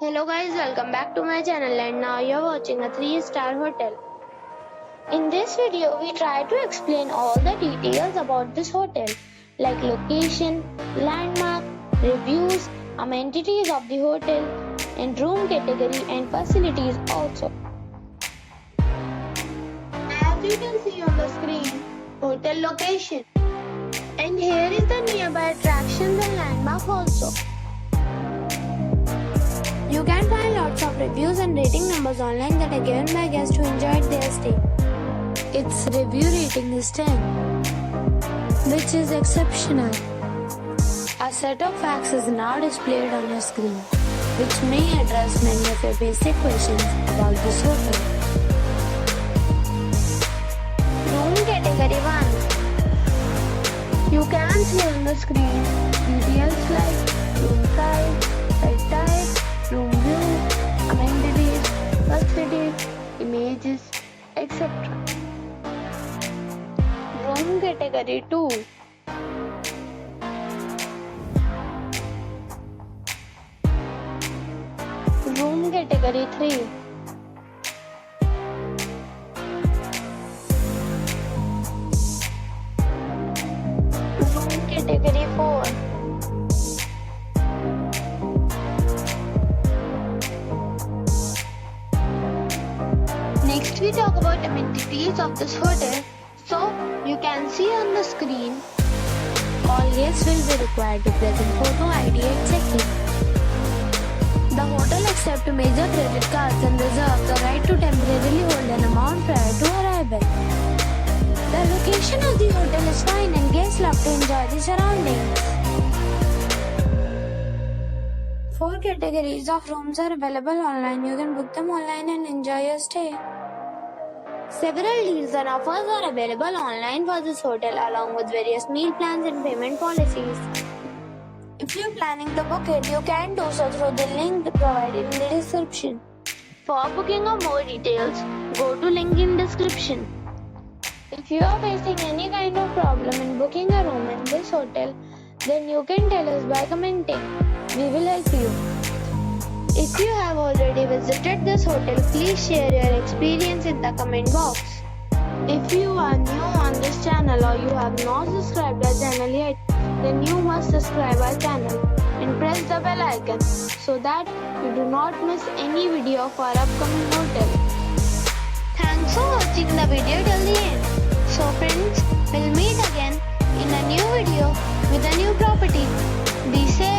Hello guys, welcome back to my channel and now you're watching a 3-star hotel. In this video, we try to explain all the details about this hotel like location, landmark, reviews, amenities of the hotel and room category and facilities also. As you can see on the screen, hotel location. And here is the nearby attractions and landmark also. You can find lots of reviews and rating numbers online that are given by guests who enjoyed their stay. Its review rating is 10, which is exceptional. A set of facts is now displayed on your screen, which may address many of your basic questions about this hotel. Room category 1. You can see on the screen details like room size, bed type, room view, amenities, facilities, images, etc. Room category 2. Room category 3. Room category 4. Next we talk about amenities of this hotel. So you can see on the screen, all guests will be required to present photo ID at check-in. The hotel accepts major credit cards and reserves the right to temporarily hold an amount prior to arrival. The location of the hotel is fine and guests love to enjoy the surroundings. 4 categories of rooms are available online. You can book them online and enjoy your stay. Several deals and offers are available online for this hotel along with various meal plans and payment policies. If you're planning to book it, you can do so through the link provided in the description. For booking or more details, go to link in description. If you are facing any kind of problem in booking a room in this hotel, then you can tell us by commenting. We will help you. If you have already visited this hotel, please share your experience in the comment box. If you are new on this channel or you have not subscribed our channel yet, then you must subscribe our channel and press the bell icon so that you do not miss any video of our upcoming hotel. Thanks for watching the video till the end. So friends, we'll meet again in a new video with a new property. Be safe.